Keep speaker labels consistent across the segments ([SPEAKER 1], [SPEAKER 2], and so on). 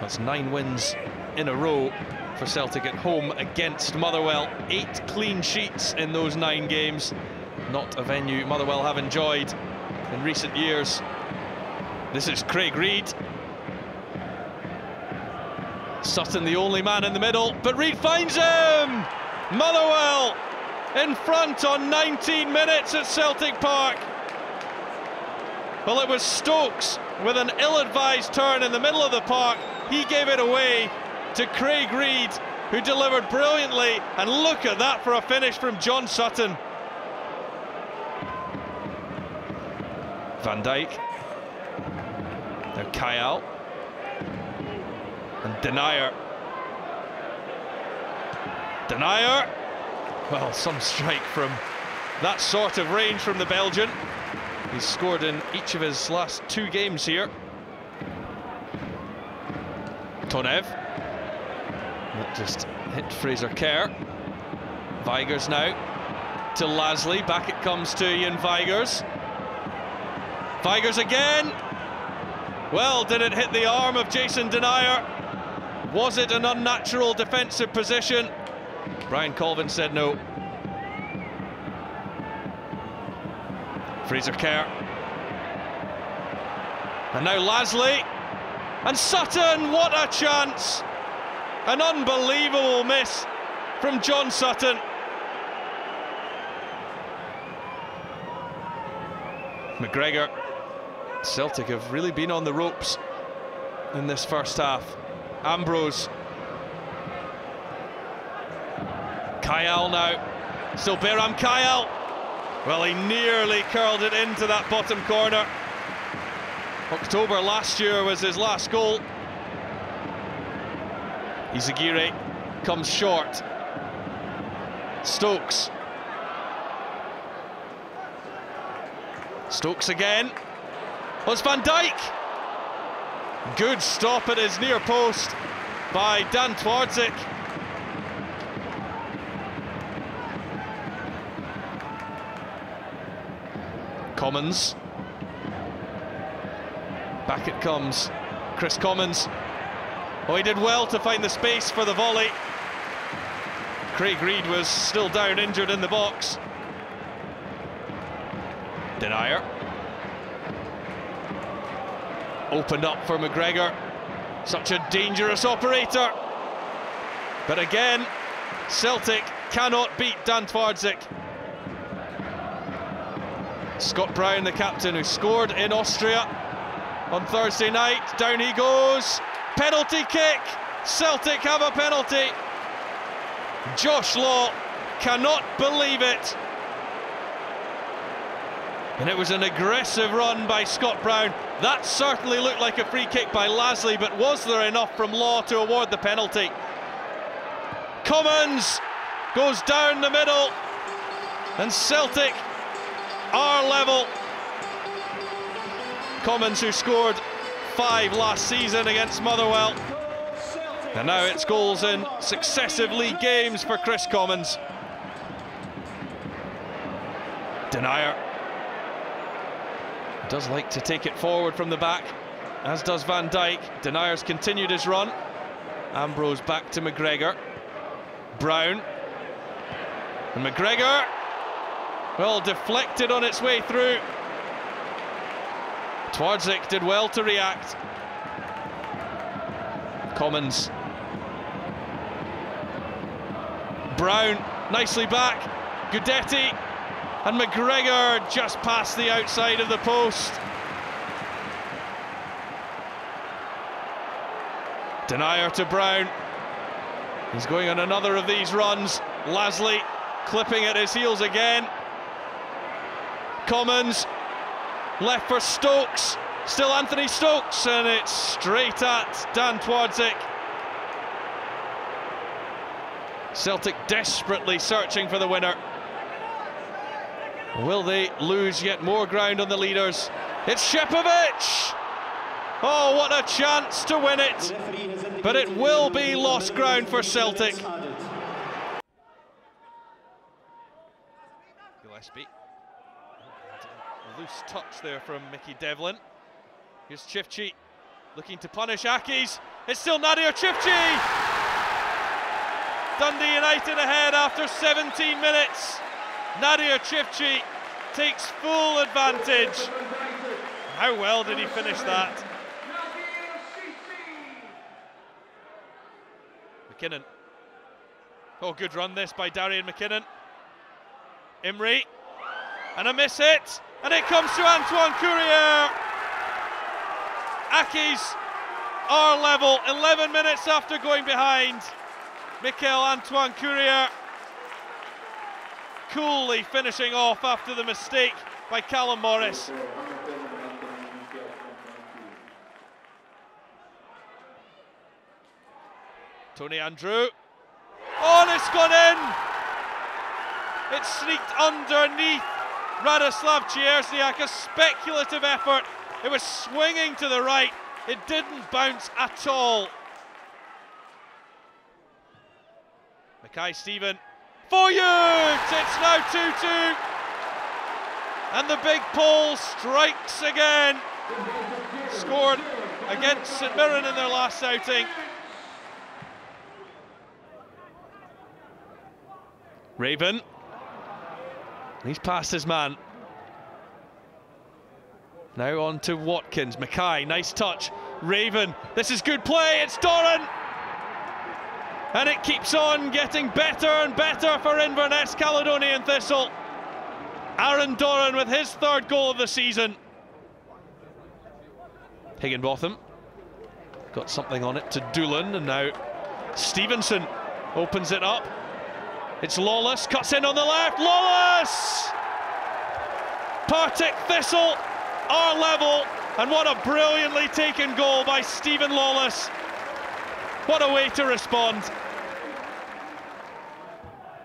[SPEAKER 1] That's 9 wins in a row for Celtic at home against Motherwell. 8 clean sheets in those 9 games. Not a venue Motherwell have enjoyed in recent years. This is Craig Reid. Sutton the only man in the middle, but Reid finds him! Motherwell in front on 19 minutes at Celtic Park. Well, it was Stokes with an ill-advised turn in the middle of the park. He gave it away to Craig Reid, who delivered brilliantly, and look at that for a finish from John Sutton. Van Dijk. Now Kyle. And Denier. Denier. Well, some strike from that sort of range from the Belgian. He's scored in each of his last 2 games here. Tonev. That just hit Fraser Kerr. Vigurs now to Lasley. Back it comes to Ian Vigurs. Vigurs again. Well, did it hit the arm of Jason Denier? Was it an unnatural defensive position? Brian Colvin said no. Fraser Kerr. And now Lasley. And Sutton, what a chance! An unbelievable miss from John Sutton. McGregor. Celtic have really been on the ropes in this first half. Ambrose. Kyle now. Still Beram Kyle. Well, he nearly curled it into that bottom corner. October last year was his last goal. Izagirre comes short. Stokes. Stokes again. Oh, it's Van Dijk. Good stop at his near post by Dan Twardzik. Commons. Back it comes. Chris Commons. Oh, he did well to find the space for the volley. Craig Reid was still down injured in the box. Denier. Opened up for McGregor. Such a dangerous operator. But again, Celtic cannot beat Dan Twardzik. Scott Brown, the captain, who scored in Austria on Thursday night. Down he goes. Penalty kick. Celtic have a penalty. Josh Law cannot believe it. And it was an aggressive run by Scott Brown. That certainly looked like a free kick by Lasley, but was there enough from Law to award the penalty? Commons goes down the middle, and Celtic are level. Commons, who scored 5 last season against Motherwell. And now it's goals in successive league games for Chris Commons. Denier does like to take it forward from the back, as does Van Dijk. Denier's continued his run. Ambrose back to McGregor. Brown. And McGregor, well, deflected on its way through. Twardzik did well to react. Commons. Brown, nicely back. Gudetti. And McGregor just past the outside of the post. Denier to Brown. He's going on another of these runs. Lasley clipping at his heels again. Commons. Left for Stokes. Still Anthony Stokes. And it's straight at Dan Twardzik. Celtic desperately searching for the winner. Will they lose yet more ground on the leaders? It's Shepovic! Oh, what a chance to win it! But it will be lost ground for Celtic. Gillespie. A loose touch there from Mickey Devlin. Here's Chifchi. looking to punish Accies. It's still Nadir Chifchi. Dundee United ahead after 17 minutes. Nadir Chifchi takes full advantage. How well did he finish that? McKinnon. Oh, good run this by Darian McKinnon. Imrie. And a miss hit. And it comes to Antoine Courier. Accies are level 11 minutes after going behind. Michael-Antoine Courier coolly finishing off after the mistake by Callum Morris. Tony Andrew. Oh, and it's gone in! It sneaked underneath Radoslav Cierzniak, a speculative effort. It was swinging to the right. It didn't bounce at all. Mackay-Steven. Foyut! It's now 2-2. And the big Pole strikes again. Scored against St Mirren in their last outing. Raven. He's past his man. Now on to Watkins. Mackay, nice touch. Raven, this is good play. It's Doran. And it keeps on getting better and better for Inverness Caledonian Thistle. Aaron Doran with his third goal of the season. Higginbotham got something on it to Doolan, and now Stevenson opens it up. It's Lawless, cuts in on the left. Lawless! Partick Thistle are level, and what a brilliantly taken goal by Stephen Lawless. What a way to respond.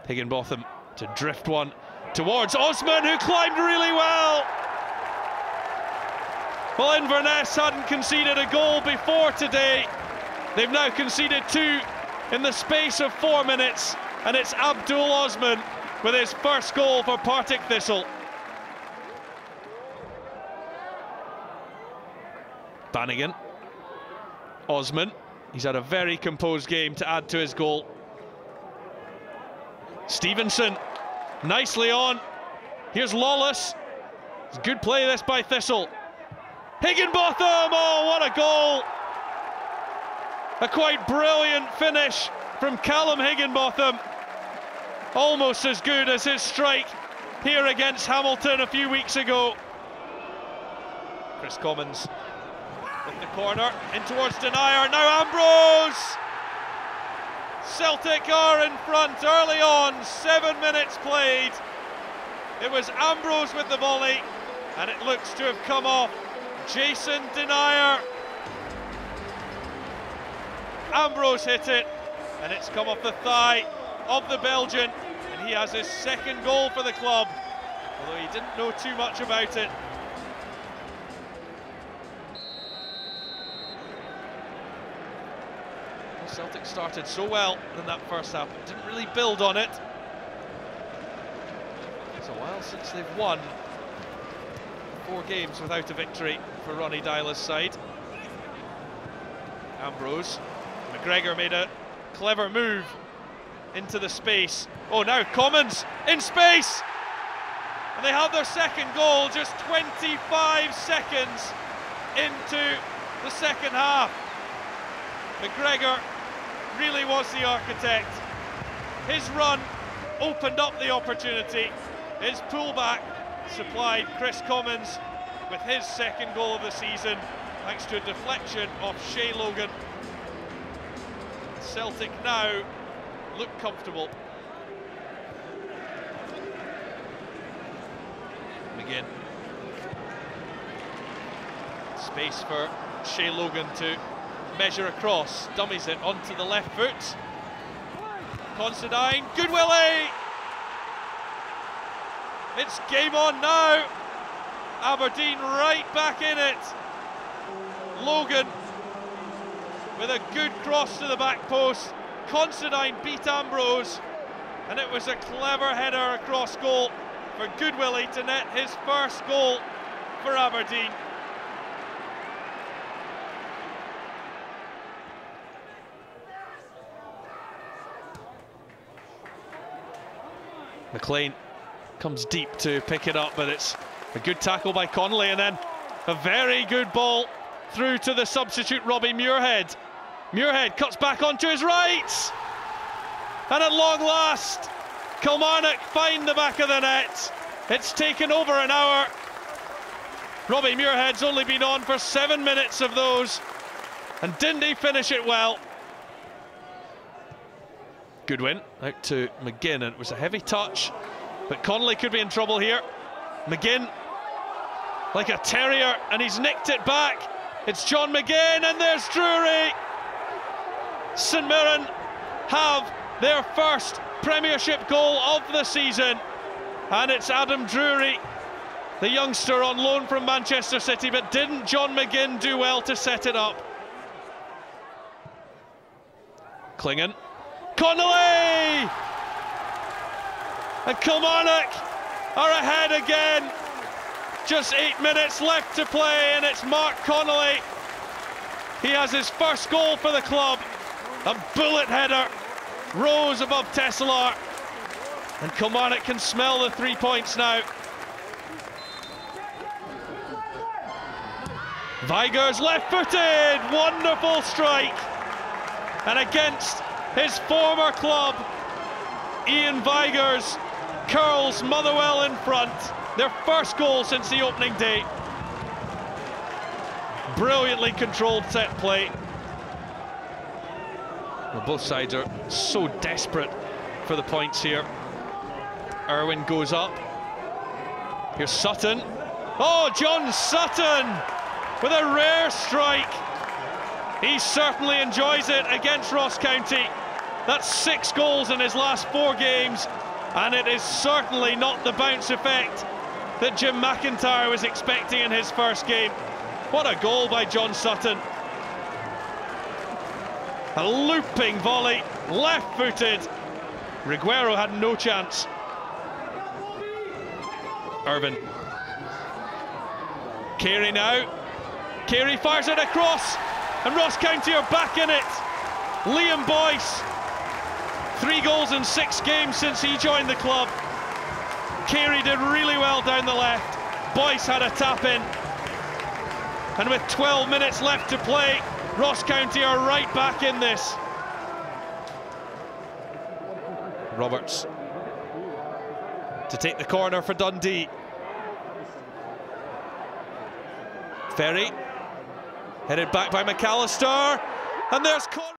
[SPEAKER 1] Higginbotham to drift one towards Osman, who climbed really well. Well, Inverness hadn't conceded a goal before today. They've now conceded two in the space of 4 minutes, and it's Abdul Osman with his first goal for Partick Thistle. Bannigan. Osman. He's had a very composed game to add to his goal. Stevenson. Nicely on. Here's Lawless. It's good play this by Thistle. Higginbotham! Oh, what a goal! A quite brilliant finish from Callum Higginbotham. Almost as good as his strike here against Hamilton a few weeks ago. Chris Commons with the corner, in towards Denier, now Ambrose! Celtic are in front early on, 7 minutes played. It was Ambrose with the volley, and it looks to have come off Jason Denier. Ambrose hit it, and it's come off the thigh of the Belgian, and he has his second goal for the club, although he didn't know too much about it. Celtic started so well in that first half, but didn't really build on it. It's a while since they've won 4 games without a victory for Ronnie Dyla's side. Ambrose. McGregor made a clever move into the space. Oh, now Commons in space! And they have their second goal just 25 seconds into the second half. McGregor really was the architect. His run opened up the opportunity. His pullback supplied Chris Commons with his second goal of the season, thanks to a deflection of Shay Logan. Celtic now look comfortable. McGinn. Space for Shay Logan to measure across, dummies it onto the left foot. Considine, good Willie! It's game on now. Aberdeen right back in it. Logan with a good cross to the back post. Considine beat Ambrose, and it was a clever header across goal for Good Willie to net his first goal for Aberdeen. McLean comes deep to pick it up, but it's a good tackle by Connolly, and then a very good ball through to the substitute Robbie Muirhead. Muirhead cuts back onto his right, and at long last Kilmarnock find the back of the net. It's taken over an hour. Robbie Muirhead's only been on for 7 minutes of those, and didn't he finish it well? Good win out to McGinn, and it was a heavy touch, but Connolly could be in trouble here. McGinn like a terrier, and he's nicked it back. It's John McGinn, and there's Drury. St Mirren have their first Premiership goal of the season, and it's Adam Drury, the youngster on loan from Manchester City, but didn't John McGinn do well to set it up? Klingon, Connolly! And Kilmarnock are ahead again. Just 8 minutes left to play, and it's Mark Connolly. He has his first goal for the club. A bullet header rose above Thistle, and Kilmarnock can smell the 3 points now. Vigurs left-footed, wonderful strike, and against his former club, Ian Vigurs curls Motherwell in front. Their first goal since the opening day. Brilliantly controlled set play. Well, both sides are so desperate for the points here. Irwin goes up. Here's Sutton. Oh, John Sutton with a rare strike. He certainly enjoys it against Ross County. That's 6 goals in his last 4 games, and it is certainly not the bounce effect that Jim McIntyre was expecting in his first game. What a goal by John Sutton. A looping volley, left-footed. Riguero had no chance. Irvin. Carey now. Carey fires it across, and Ross County are back in it. Liam Boyce, 3 goals in 6 games since he joined the club. Carey did really well down the left. Boyce had a tap in. And with 12 minutes left to play, Ross County are right back in this. Roberts to take the corner for Dundee. Ferry headed back by McAllister, and there's